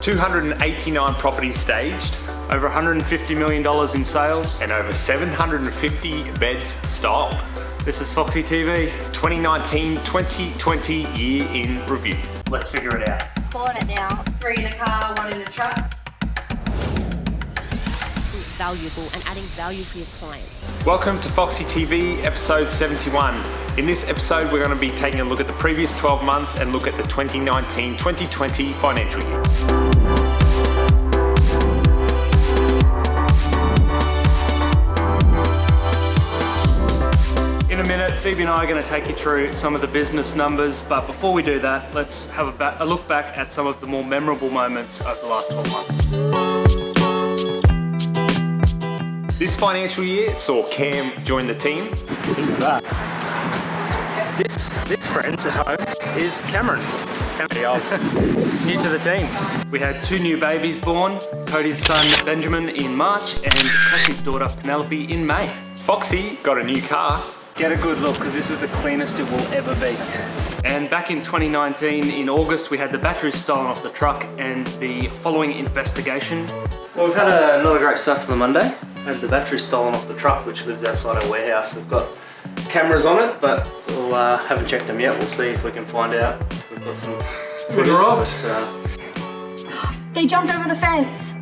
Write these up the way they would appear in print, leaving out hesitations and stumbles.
289 properties staged, over $150 million in sales, and over 750 beds styled. This is Foxy TV. 2019-2020 year in review. Let's figure it out. 4 in it now. 3 in a car, 1 in a truck. Valuable and adding value for your clients. Welcome to Foxy TV, episode 71. In this episode, we're going to be taking a look at the previous 12 months and look at the 2019-2020 financial year. In a minute, Phoebe and I are going to take you through some of the business numbers, but before we do that, let's have a look back at some of the more memorable moments over the last 12 months. This financial year saw Cam join the team. Who's that? This friend's at home is Cameron. New to the team. We had 2 new babies born, Cody's son Benjamin in March and Cassie's daughter Penelope in May. Foxy got a new car. Get a good look because this is the cleanest it will ever be. And back in 2019, in August, we had the batteries stolen off the truck and the following investigation. Well, we've had not a great start to the Monday. Had the batteries stolen off the truck, which lives outside our warehouse. We've got cameras on it, but we'll haven't checked them yet. We'll see if we can find out. We've got some footage. They jumped over the fence.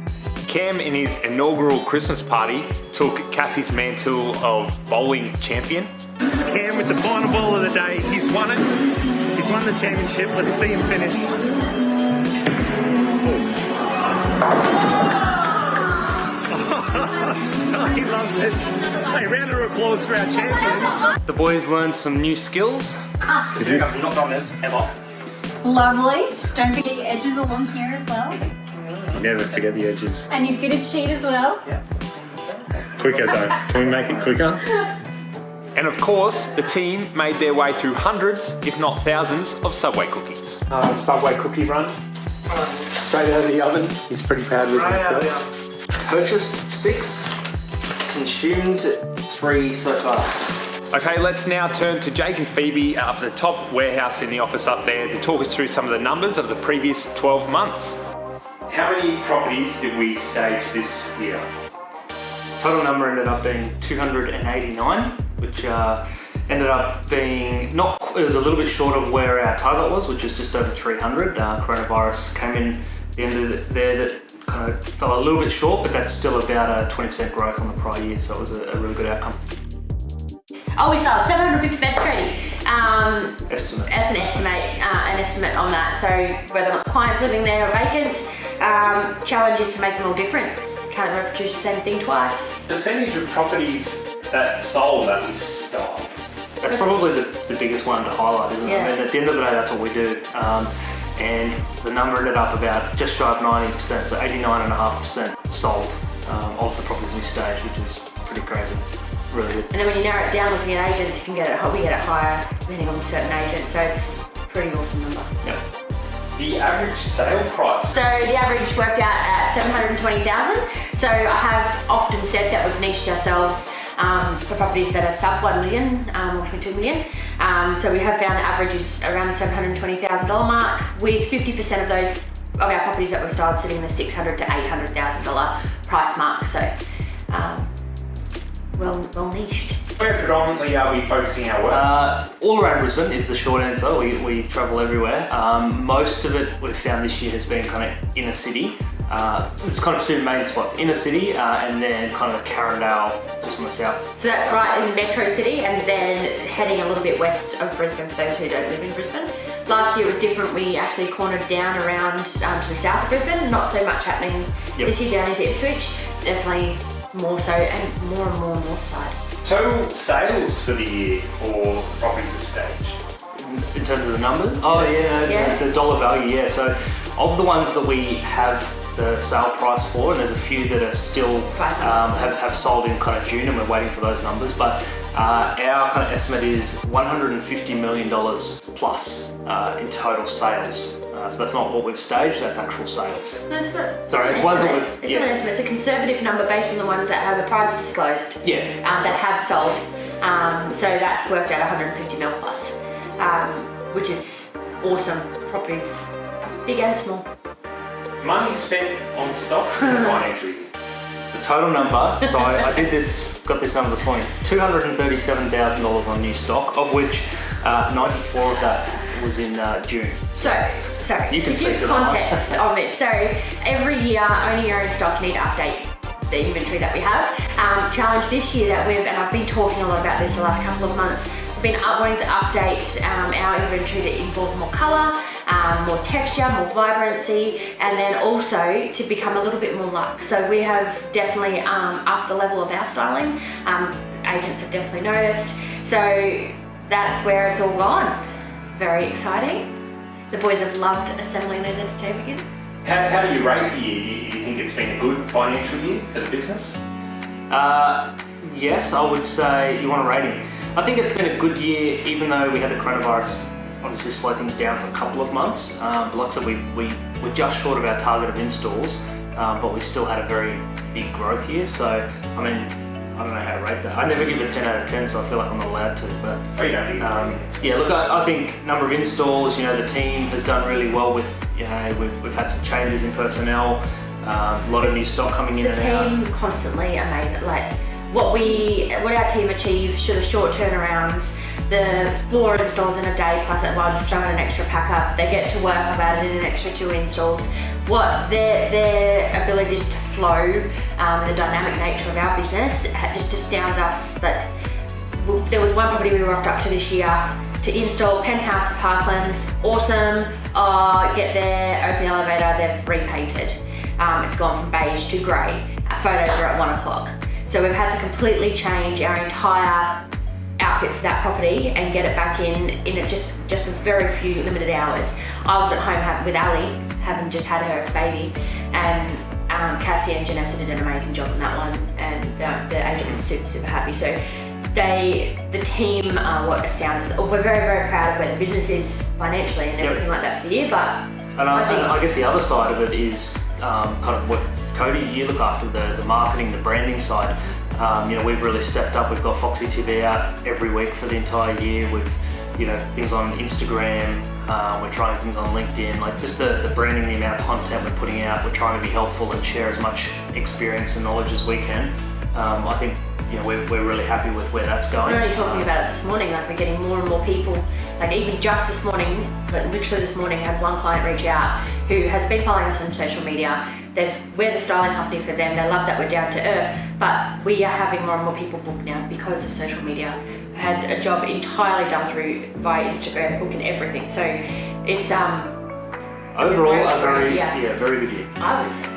Cam, in his inaugural Christmas party, took Cassie's mantle of bowling champion. Cam with the final ball of the day. He's won it. He's won the championship. Let's see him finish. He loves it. Hey, round of applause for our champion. The boys learned some new skills. I've not done this ever. Lovely. Don't forget your edges along here as well. Never forget the edges. And you fitted sheet as well. Yeah. Quicker though. Can we make it quicker? And of course, the team made their way through hundreds, if not thousands, of Subway cookies. Subway cookie run. Straight out of the oven. He's pretty proud of himself. Purchased 6, consumed 3 so far. Okay, let's now turn to Jake and Phoebe up at the top warehouse in the office up there to talk us through some of the numbers of the previous 12 months. How many properties did we stage this year? Total number ended up being 289, which ended up being it was a little bit short of where our target was, which was just over 300. Coronavirus came in the end of there that kind of fell a little bit short, but that's still about a 20% growth on the prior year, so it was a really good outcome. Oh, we sold 750 beds, Cody. Estimate. That's an estimate on that. So whether or not clients living there are vacant, challenge is to make them all different. Can't reproduce the same thing twice. Percentage of properties that sold at this style. That's probably the biggest one to highlight, isn't it? Yeah. I mean, at the end of the day, that's what we do. And the number ended up about just shy of 90%, so 89.5% sold of the properties we staged, which is pretty crazy. Really good. And then when you narrow it down looking at agents, we get it higher depending on certain agents, so it's a pretty awesome number. Yeah. The average sale price. So the average worked out at 720,000. So I have often said that we've niched ourselves for properties that are sub 1 million, like 2 million. So we have found the average is around the $720,000 mark, with 50% of those of our properties that were sold sitting in the $600,000 to $800,000 price mark. So well niched. Where predominantly are we focusing our work? All around Brisbane is the short answer. We travel everywhere. Most of it we've found this year has been kind of inner city. There's kind of 2 main spots, inner city and then kind of Carindale just on the south. So that's right in Metro City, and then heading a little bit west of Brisbane for those who don't live in Brisbane. Last year was different. We actually cornered down around to the south of Brisbane. Not so much happening this year down into Ipswich. Definitely more so, and more north side. Total sales for the year for properties we've staged. In terms of the numbers? Oh yeah. The dollar value, yeah. So of the ones that we have the sale price for, and there's a few that are still have sold in kind of June, and we're waiting for those numbers, but our kind of estimate is $150 million plus in total sales. So that's not what we've staged, that's actual sales. No, it's not. Sorry, it's ones that we've... It's not an estimate, it's a conservative number based on the ones that have a price disclosed. That have sold. So that's worked out 150 mil plus, which is awesome. Properties, big and small. Money spent on stock in the financial year. The total number, so I got this number this morning, $237,000 on new stock, of which 94 of that was in June. So, You can to speak give to that one. context on it, so every year, owning your own stock, you need to update the inventory that we have. Challenge this year that and I've been talking a lot about this the last couple of months, we've been wanting to update our inventory to involve more colour, more texture, more vibrancy, and then also to become a little bit more luxe. So we have definitely upped the level of our styling. Agents have definitely noticed. So that's where it's all gone. Very exciting. The boys have loved assembling those entertainment units. How do you rate the year? Do you think it's been a good financial year for the business? Yes, I would say you want a rating. I think it's been a good year, even though we had the coronavirus obviously slow things down for a couple of months. But like I said, we were just short of our target of installs, but we still had a very big growth year. So, I mean, I don't know how to rate that. I never give it 10 out of 10, so I feel like I'm not allowed to. But You don't think yeah, look, I think number of installs, the team has done really well with, we've had some changes in personnel, a lot of new stock coming in The and out. team constantly amazing. Like what our team achieves, the short turnarounds, the 4 installs in a day plus while just throwing an extra pack up. They get to work about it in an extra 2 installs. What their ability just to flow and the dynamic nature of our business just astounds us. That there was one property we rocked up to this year to install penthouse Parklands. Awesome. Get there, open the elevator, they've repainted. It's gone from beige to grey. Our photos are at 1 o'clock. So we've had to completely change our entire outfit for that property and get it back in just a very few limited hours. I was at home with Ali, having just had her as a baby, and Cassie and Janessa did an amazing job on that one, and the agent was super happy. So the team, what astounds us, we're very, very proud of where the business is financially and everything like that for the year, but And I guess the other side of it is kind of what Cody, you look after the marketing, the branding side. We've really stepped up. We've got Foxy TV out every week for the entire year. We've, things on Instagram. We're trying things on LinkedIn. Like just the branding, the amount of content we're putting out. We're trying to be helpful and share as much experience and knowledge as we can. I think we're really happy with where that's going. We're only talking about it this morning. Like we're getting more and more people. Like even just this morning, but literally this morning, I had one client reach out who has been following us on social media. We're the styling company for them. They love that we're down to earth, but we are having more and more people book now because of social media. I had a job entirely done through by Instagram, booking everything. So it's overall a very good year. I would say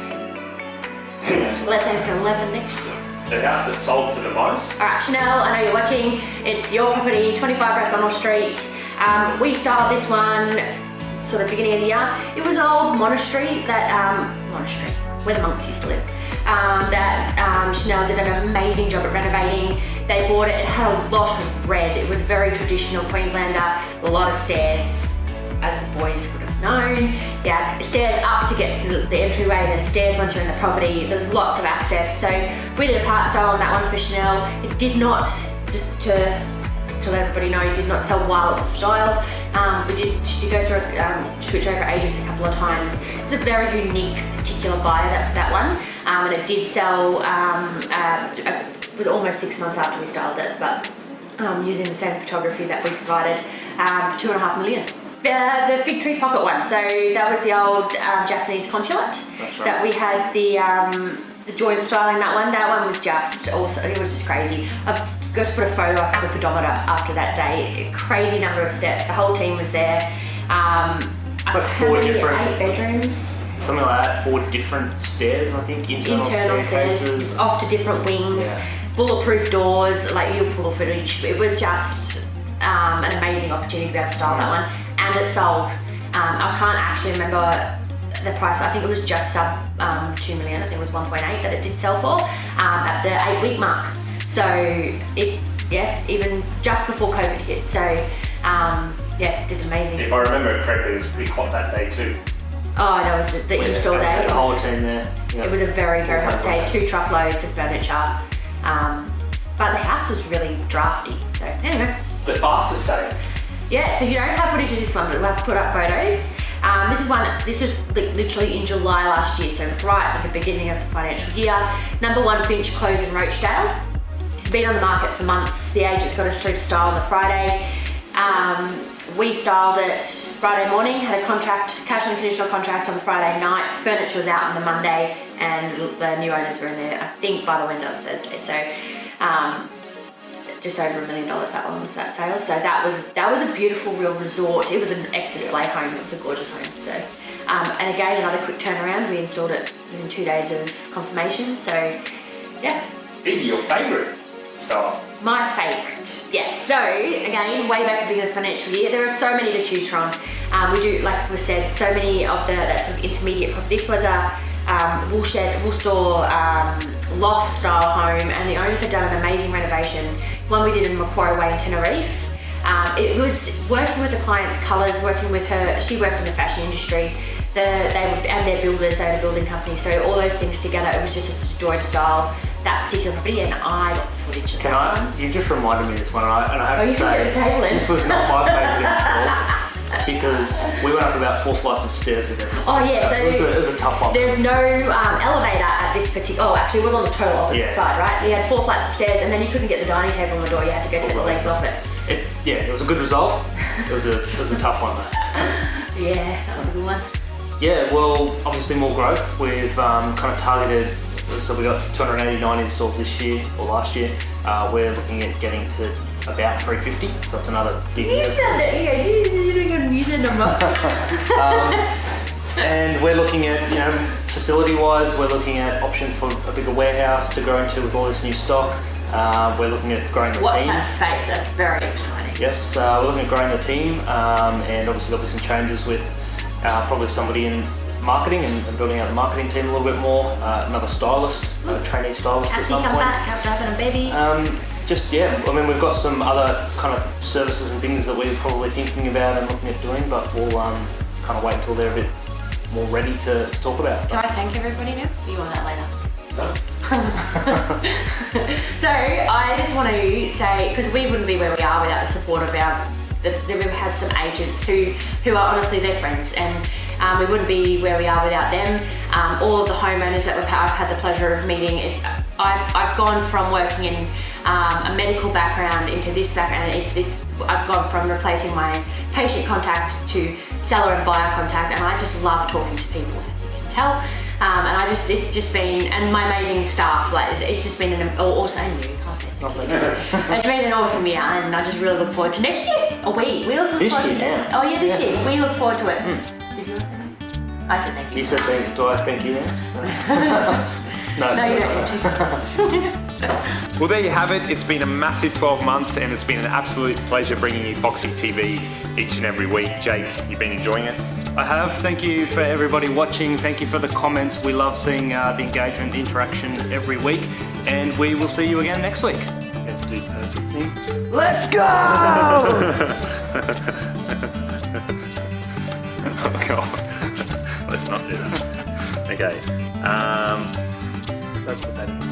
10. Let's aim for 11 next year. The house that sold for the most? All right, Chanel, I know you're watching. It's your property, 25 Rathbonnell Street. We styled this one sort of beginning of the year. It was an old monastery where the monks used to live. Chanel did an amazing job at renovating. They bought it had a lot of red. It was very traditional Queenslander, a lot of stairs, as the boys would have known. Yeah, stairs up to get to the entryway, then stairs once you're in the property. There was lots of access. So we did a part style on that one for Chanel. It did not, just to let everybody know, it did not sell while it was styled. She did go through switch over agents a couple of times. It was a very unique, particular buy, that one. And it did sell, it was almost 6 months after we styled it, but using the same photography that we provided, $2.5 million. The fig tree pocket one, so that was the old Japanese consulate. That's right. That we had the joy of styling that one. That one was just awesome. It was just crazy. I've got to put a photo up of the pedometer after that day. A crazy number of steps. The whole team was there. Like 4 different 8 bedrooms. Something like that. 4 different stairs, I think. Internal stairs staircases. off to different wings. Yeah. Bulletproof doors. Like you'll pull footage. It was just an amazing opportunity to be able to style that one. And it sold. I can't actually remember the price. I think it was just sub 2 million. I think it was 1.8 that it did sell for at the 8-week mark. So even just before COVID hit. So it did amazing. If I remember correctly, it was pretty hot that day too. Oh, that was the install day. The whole team there. Yeah. It was a very, very hot day. 2 truckloads of furniture. But the house was really drafty. So anyway. The fastest day. Yeah, so you don't have footage of this one, but we'll have to put up photos. This was literally in July last year, so right at the beginning of the financial year. Number 1 Finch closed in Rochdale. Been on the market for months. The agents got us through to style on the Friday. We styled it Friday morning, had a contract, cash and conditional contract on the Friday night. Furniture was out on the Monday, and the new owners were in there, I think, by the Wednesday or Thursday. So just over $1 million that one was that sale. So that was a beautiful real resort. It was an ex-display home. It was a gorgeous home. So and again, another quick turnaround. We installed it within 2 days of confirmation. So yeah. Phoebe, your favourite style? My favourite, yes. So again, way back at the beginning of the financial year, there are so many to choose from. We do, like we said, so many of that sort of intermediate. This was a wool store loft style home, and the owners had done an amazing renovation. One we did in Macquarie Way in Tenerife. It was working with the client's colours, working with her. She worked in the fashion industry. And their builders, they had a building company. So all those things together, it was just a joy to style that particular property, and I got the footage of that one. You just reminded me of this one, and I have to say, the table in. this was not my favourite install because we went up about 4 flights of stairs with it. Oh yeah, so it was a tough one. There's no elevator at this particular. Oh, actually, it was on the total opposite side, right? So you had 4 flights of stairs, and then you couldn't get the dining table on the door. You had to go take the legs off it. It was a good result. It was a tough one though. Yeah, that was a good one. Yeah, well, obviously more growth. We've kind of targeted. So we got 289 installs this year or last year. We're looking at getting to about 350. So that's another big. You said it. You're doing a music number. And we're looking at, facility-wise, we're looking at options for a bigger warehouse to grow into with all this new stock. We're looking at growing the Watch team. that space. That's very exciting. Yes, we're looking at growing the team, and obviously there'll be some changes with probably somebody in marketing and building out the marketing team a little bit more. Another stylist, a trainee stylist at some point. Have a baby. We've got some other kind of services and things that we're probably thinking about and looking at doing, but we'll kind of wait until they're a bit more ready to talk about. Can I thank everybody now? Or you want that later? No. So I just want to say, because we wouldn't be where we are without the support of we have some agents who are honestly their friends, and we wouldn't be where we are without them. All of the homeowners that I've had the pleasure of meeting. I've gone from working in a medical background into this background. I've gone from replacing my patient contact to seller and buyer contact, and I just love talking to people, as you can tell. It's just been, and my amazing staff, it's just been also new. It's been an awesome year, and I just really look forward to next year. Oh, we look forward to it. Oh yeah, this year. We look forward to it. Did you say that? I said thank you. You said thank you. Do I thank you now? No, you don't need to. Well, there you have it. It's been a massive 12 months, and it's been an absolute pleasure bringing you Foxy TV each and every week. Jake, you've been enjoying it? I have. Thank you for everybody watching. Thank you for the comments. We love seeing the engagement, the interaction every week, and we will see you again next week. Do perfect thing. Let's go! Oh God. Let's not do that. Okay. Let's put that in.